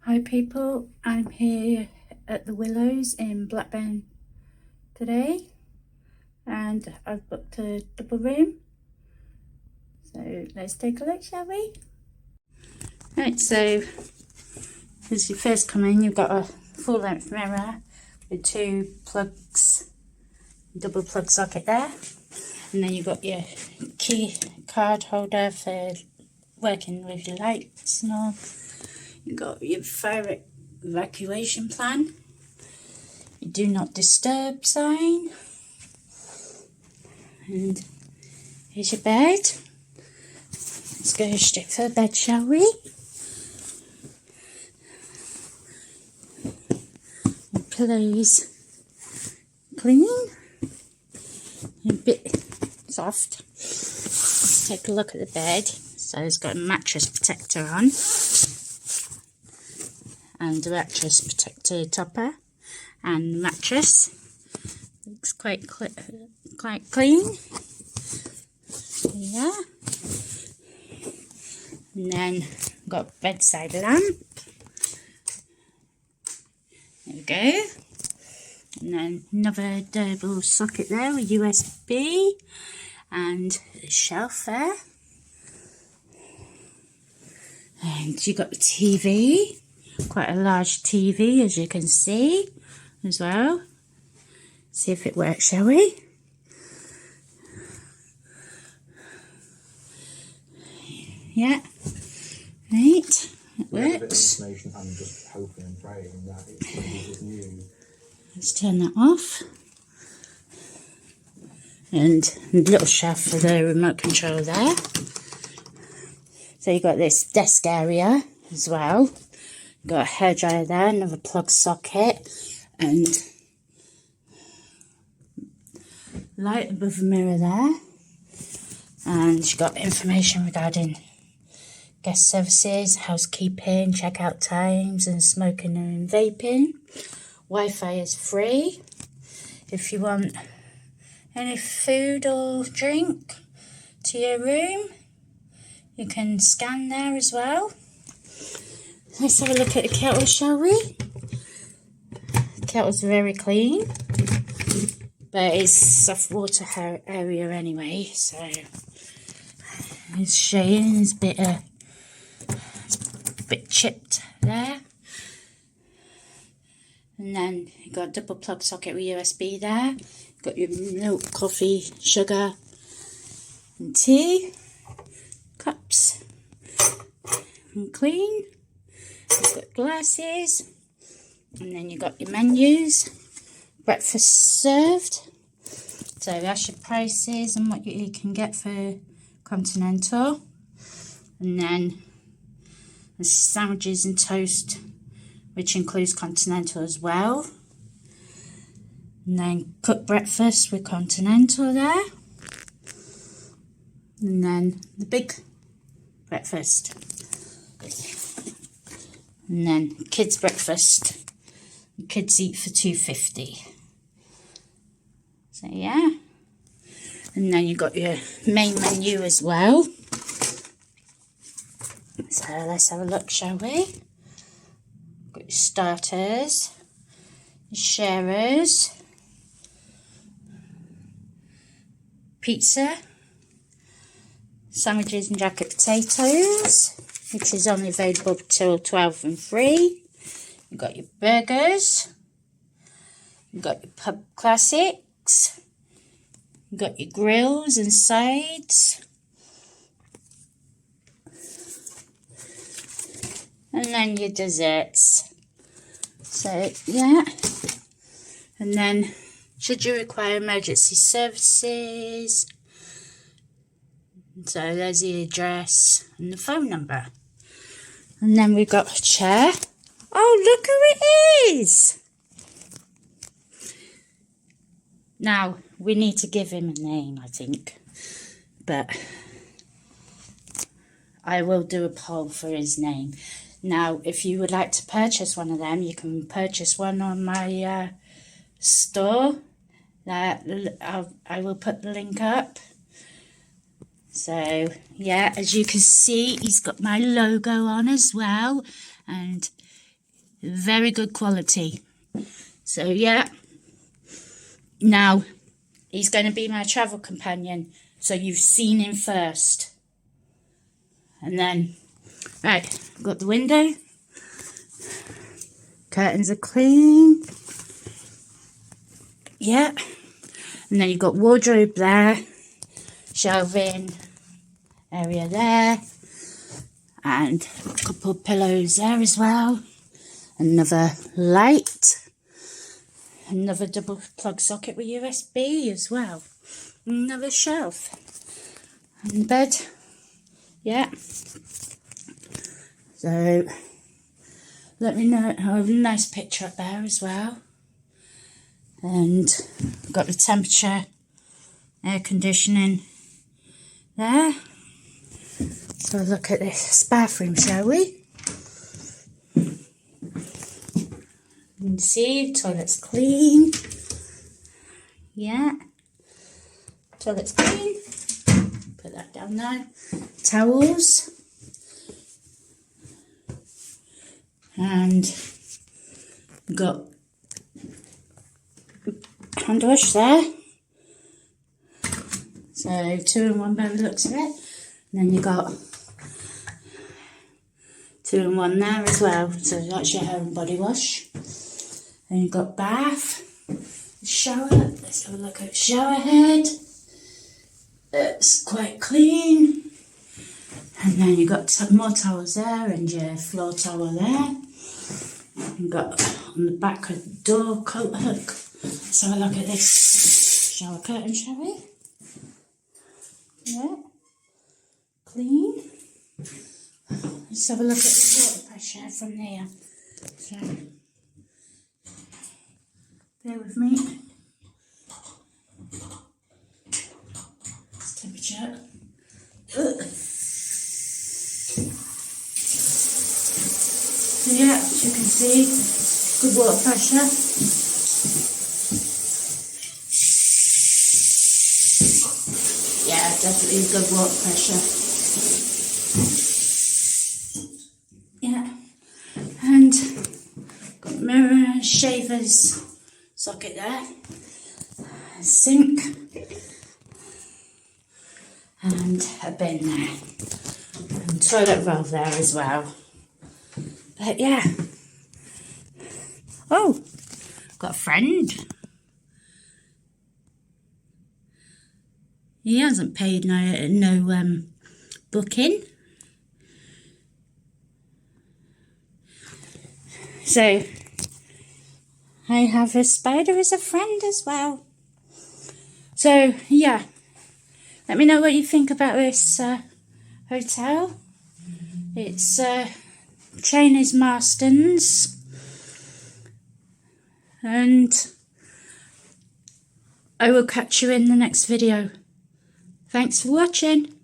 Hi people, I'm here at the Willows in Blackburn today and I've booked a double room, so let's take a look, shall we? Right, so as you first come in, you've got a full length mirror with two plugs, double plug socket there, and then you've got your key card holder for working with your lights and all. You've got your fire evacuation plan, your do not disturb sign, and here's your bed. Let's go straight for the bed, shall we? The pillow's clean, a bit soft. Let's take a look at the bed. So it's got a mattress protector on and a mattress protector topper, and the mattress looks quite clean. Yeah. And then got bedside lamp. There we go. And then another double socket there with USB and a shelf there. And you got the TV, quite a large TV as you can see as well. See if it works, shall we? Yeah, right, it works. I'm just hoping and praying that it's going to be new. Let's turn that off. And a little shelf for the remote control there. So you've got this desk area as well. You've got a hairdryer there, another plug socket, and light above the mirror there. And you've got information regarding guest services, housekeeping, checkout times, and smoking and vaping. Wi-Fi is free. If you want any food or drink to your room, you can scan there as well. Let's have a look at the kettle, shall we? The kettle's very clean, but it's soft water area anyway, so it's showing it's a bit chipped there. And then you've got a double plug socket with USB there. You've got your milk, coffee, sugar and tea cups, and clean. You've got glasses, and then you've got your menus, breakfast served. So that's your prices and what you can get for continental. And then the sandwiches and toast, which includes continental as well. And then cooked breakfast with continental there. And then the big breakfast. And then kids breakfast. The kids eat for $2.50. So yeah. And then you've got your main menu as well. So let's have a look, shall we? Got your starters, your sharers, pizza, sandwiches and jacket potatoes, which is only available till 12 and 3. You've got your burgers, you've got your pub classics, you've got your grills and sides, and then your desserts. So yeah, and then should you require emergency services, so there's the address and the phone number. And then we've got a chair. Oh, look who it is! Now, we need to give him a name, I think. But I will do a poll for his name. Now, if you would like to purchase one of them, you can purchase one on my store. I will put the link up. So, yeah, as you can see, he's got my logo on as well. And Very good quality. So yeah, now he's going to be my travel companion. So you've seen him first. And then, right, got the window. Curtains are clean. Yeah. And then you've got wardrobe there. Shelving area there. And a couple of pillows there as well. Another light. Another double plug socket with USB as well. Another shelf. And bed. Yeah. So, let me know. I have a nice picture up there as well. And got the temperature, air conditioning there. So look at this bathroom, shall we? You can see toilet's clean. Yeah. Toilet's clean. Put that down there. Towels. And got hand wash there. So 2-in-1 by the looks of it. And then you got 2-in-1 there as well. So that's your hair and body wash. And you've got bath, shower. Let's have a look at shower head. It's quite clean. And then you've got more towels there and your floor towel there. You've got on the back of the door coat hook. Let's have a look at this shower curtain, shall we? Yeah. Clean. Let's have a look at the water pressure from there. So, bear with me. This temperature. So yeah, as you can see, good water pressure. Yeah, definitely good water pressure. Yeah, and got mirror, shavers, socket there, sink, and a bin there, and toilet roll there as well. But yeah. Oh, got a friend. He hasn't paid no booking. So I have a spider as a friend as well. So yeah, let me know what you think about this hotel. Its chain is Marstons. And I will catch you in the next video. Thanks for watching.